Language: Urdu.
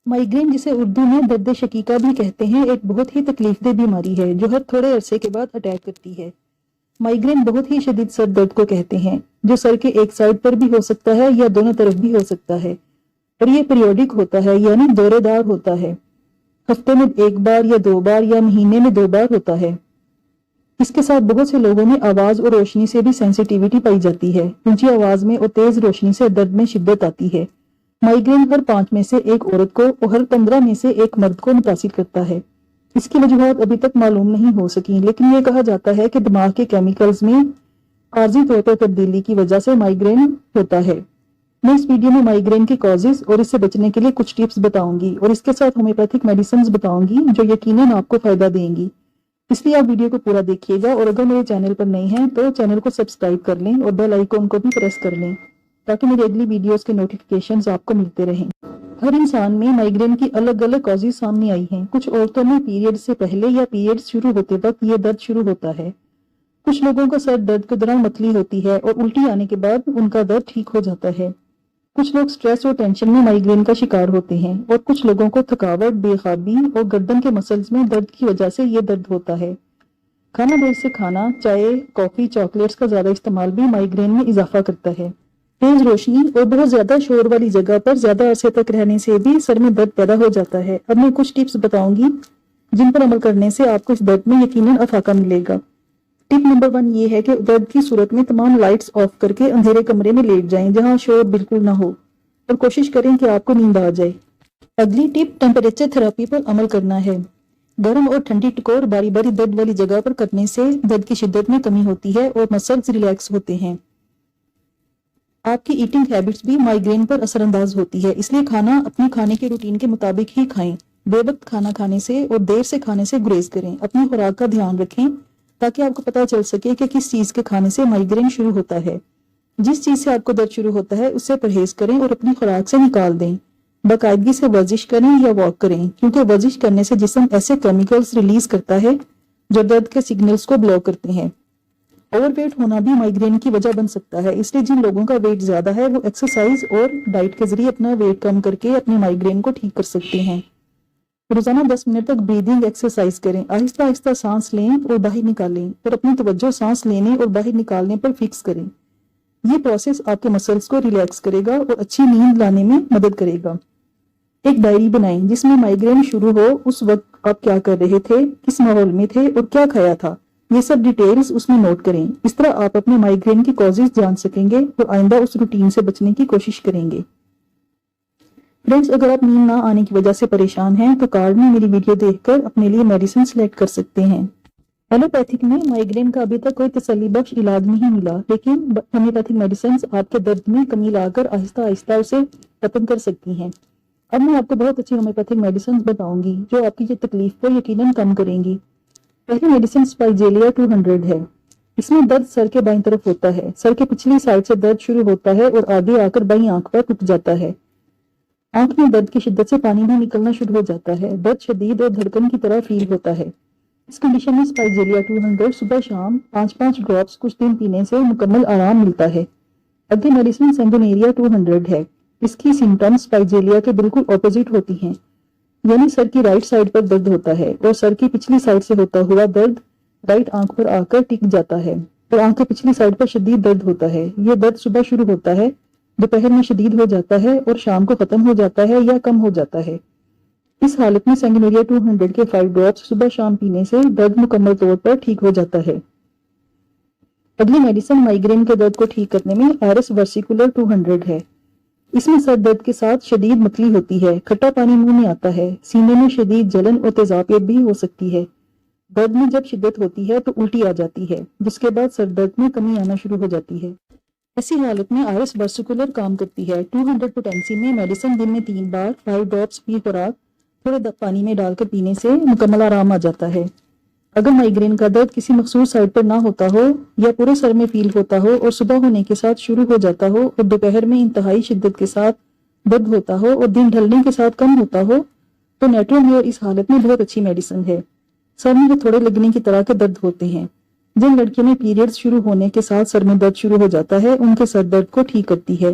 مائیگرین، جسے اردو میں درد شقیقہ بھی کہتے ہیں، ایک بہت ہی تکلیف دہ بیماری ہے جو ہر تھوڑے عرصے کے بعد اٹیک کرتی ہے۔ مائیگرین بہت ہی شدید سر درد کو کہتے ہیں جو سر کے ایک سائڈ پر بھی ہو سکتا ہے یا دونوں طرف بھی ہو سکتا ہے، اور یہ پیریوڈک ہوتا ہے، یعنی دورے دار ہوتا ہے۔ ہفتے میں 1 بار یا 2 بار یا مہینے میں 2 بار ہوتا ہے۔ اس کے ساتھ بہت سے لوگوں میں آواز اور روشنی سے بھی سینسیٹیوٹی پائی جاتی ہے۔ اونچی آواز میں اور تیز روشنی سے درد میں شدت آتی ہے۔ مائیگرین ہر 5 میں سے ایک عورت کو اور ہر 15 میں سے ایک مرد کو متاثر کرتا ہے۔ اس کی وجوہات ابھی تک معلوم نہیں ہو سکیں، لیکن یہ کہا جاتا ہے کہ دماغ کے کیمیکلز میں عارضی طور پر تبدیلی کی وجہ سے مائیگرین ہوتا ہے۔ میں اس ویڈیو میں مائیگرین کے کازز اور اس سے بچنے کے لیے کچھ ٹپس بتاؤں گی، اور اس کے ساتھ ہومیوپیتھک میڈیسنز بتاؤں گی جو یقیناً آپ کو فائدہ دیں گی۔ اس لیے آپ ویڈیو کو پورا دیکھیے گا، اور اگر میرے چینل پر نئے ہیں تو چینل کو سبسکرائب کر لیں اور بیل آئیکن کو بھی پریس کر لیں تاکہ میری اگلی ویڈیوز کے نوٹیفیکیشنز آپ کو ملتے رہیں۔ ہر انسان میں مائیگرین کی الگ الگ کازز سامنے آئی ہیں۔ کچھ عورتوں میں پیریڈ سے پہلے یا پیریڈ شروع ہوتے وقت یہ درد شروع ہوتا ہے۔ کچھ لوگوں کو سر درد کے دوران متلی ہوتی ہے اور الٹی آنے کے بعد ان کا درد ٹھیک ہو جاتا ہے۔ کچھ لوگ سٹریس اور ٹینشن میں مائیگرین کا شکار ہوتے ہیں، اور کچھ لوگوں کو تھکاوٹ، بے خوابی اور گردن کے مسلز میں درد کی وجہ سے یہ درد ہوتا ہے۔ کھانا دیر سے کھانا، چائے، کافی، چاکلیٹس کا زیادہ استعمال بھی مائیگرین میں اضافہ کرتا ہے۔ تیز روشنی اور بہت زیادہ شور والی جگہ پر زیادہ عرصے تک رہنے سے بھی سر میں درد پیدا ہو جاتا ہے۔ اب میں کچھ ٹپس بتاؤں گی جن پر عمل کرنے سے آپ کو اس درد میں یقیناً افاقہ ملے گا۔ ٹپ نمبر 1 یہ ہے کہ درد کی صورت میں تمام لائٹس آف کر کے اندھیرے کمرے میں لیٹ جائیں جہاں شور بالکل نہ ہو، اور کوشش کریں کہ آپ کو نیند آ جائے۔ اگلی ٹپ ٹیمپریچر تھراپی پر عمل کرنا ہے۔ گرم اور ٹھنڈی ٹکور باری باری درد والی جگہ پر کرنے سے درد کی شدت میں کمی ہوتی ہے اور مسلز ریلیکس ہوتے ہیں۔ آپ کی ایٹنگ ہیبٹس بھی مائیگرین پر اثر انداز ہوتی ہے، اس لیے کھانا اپنے کھانے کے روٹین کے مطابق ہی کھائیں۔ بے وقت کھانا کھانے سے اور دیر سے کھانے سے گریز کریں۔ اپنی خوراک کا دھیان رکھیں تاکہ آپ کو پتہ چل سکے کہ کس چیز کے کھانے سے مائیگرین شروع ہوتا ہے۔ جس چیز سے آپ کو درد شروع ہوتا ہے اس سے پرہیز کریں اور اپنی خوراک سے نکال دیں۔ باقاعدگی سے ورزش کریں یا واک کریں، کیونکہ ورزش کرنے سے جسم ایسے کیمیکلز ریلیز کرتا ہے جو درد کے سگنلز کو بلاک کرتے ہیں۔ اوور ویٹ ہونا بھی مائیگرین کی وجہ بن سکتا ہے، اس لیے جن لوگوں کا ویٹ زیادہ ہے وہ ایکسرسائز اور ڈائٹ کے ذریعے اپنا ویٹ کم کر کے اپنے مائیگرین کو ٹھیک کر سکتے ہیں۔ روزانہ 10 منٹ تک بریدنگ ایکسرسائز کریں۔ آہستہ آہستہ سانس لیں اور باہر نکالیں، اور اپنی توجہ سانس لینے اور باہر نکالنے پر فکس کریں۔ یہ پروسیس آپ کے مسلز کو ریلیکس کرے گا اور اچھی نیند لانے میں مدد کرے گا۔ ایک ڈائری بنائیں جس میں مائیگرین شروع ہو اس وقت آپ کیا کر رہے تھے، کس ماحول میں تھے اور کیا کھایا تھا، یہ سب ڈیٹیلز اس میں نوٹ کریں۔ اس طرح آپ اپنے مائیگرین کی کازز جان سکیں گے اور آئندہ اس روٹین سے بچنے کی کوشش کریں گے۔ فرینڈز، اگر آپ نیند نہ آنے کی وجہ سے پریشان ہیں تو کارڈ میں میری ویڈیو دیکھ کر اپنے لیے میڈیسن سلیکٹ کر سکتے ہیں۔ ایلوپیتھک میں مائیگرین کا ابھی تک کوئی تسلی بخش علاج نہیں ملا، لیکن ہومیوپیتھک میڈیسنز آپ کے درد میں کمی لا کر آہستہ آہستہ اسے ختم کر سکتی ہیں۔ اب میں آپ کو بہت اچھی ہومیوپیتھک میڈیسنز بتاؤں گی جو آپ کی یہ تکلیف کو یقیناً کم کریں گی۔ پہلی میڈیسن اسپائجیلیا 200 ہے۔ اس میں درد سر کے بائیں طرف ہوتا ہے۔ سر کے پچھلی سائڈ سے درد شروع ہوتا ہے اور آگے آ کر بائیں آنکھ پر رک جاتا ہے۔ آنکھ میں درد کی شدت سے پانی بھی نکلنا شروع ہو جاتا ہے۔ درد شدید اور دھڑکن کی طرح فیل ہوتا ہے۔ اس کنڈیشن میں اسپائجیلیا 200 صبح شام 5 ڈراپس کچھ دن پینے سے مکمل آرام ملتا ہے۔ اگلی میڈیسن سینگونیریا 200 ہے۔ اس کی سمٹمز اسپائجیلیا کے بالکل اپوزٹ ہوتی ہیں، یعنی سر کی رائٹ سائڈ پر درد ہوتا ہے اور سر کی پچھلی سائڈ سے ہوتا ہوا درد رائٹ آنکھ پر آ کر ٹک جاتا ہے، اور آنکھ کے پچھلی سائڈ پر شدید درد ہوتا ہے۔ یہ درد صبح شروع ہوتا ہے، دوپہر میں شدید ہو جاتا ہے اور شام کو ختم ہو جاتا ہے یا کم ہو جاتا ہے۔ اس حالت میں سینگونیریا 200 کے 5 ڈراپس صبح شام پینے سے درد مکمل طور پر ٹھیک ہو جاتا ہے۔ اگلی میڈیسن مائیگرین کے درد کو ٹھیک کرنے میں آرس ورسیکولر 200 ہے۔ اس میں سر درد کے ساتھ شدید متلی ہوتی ہے، کھٹا پانی منہ میں آتا ہے، سینے میں شدید جلن اور تیزابیت بھی ہو سکتی ہے۔ درد میں جب شدت ہوتی ہے تو الٹی آ جاتی ہے، جس کے بعد سر درد میں کمی آنا شروع ہو جاتی ہے۔ ایسی حالت میں آرس ورسیکولر کام کرتی ہے۔ 200 پوٹینسی میں میڈیسن دن میں 3 بار 5 ڈراپس کی خوراک تھوڑے پانی میں ڈال کر پینے سے مکمل آرام آ جاتا ہے۔ اگر مائیگرین کا درد کسی مخصوص سائڈ پر نہ ہوتا ہو یا پورے سر میں فیل ہوتا ہو اور صبح ہونے کے ساتھ شروع ہو جاتا ہو اور دوپہر میں انتہائی شدت کے ساتھ درد ہوتا ہو اور دن ڈھلنے کے ساتھ کم ہوتا ہو تو نیٹرومیئر اس حالت میں بہت اچھی میڈیسن ہے۔ سر میں تھوڑے لگنے کی طرح کے درد ہوتے ہیں۔ جن لڑکیوں میں پیریڈز شروع ہونے کے ساتھ سر میں درد شروع ہو جاتا ہے ان کے سر درد کو ٹھیک کرتی ہے۔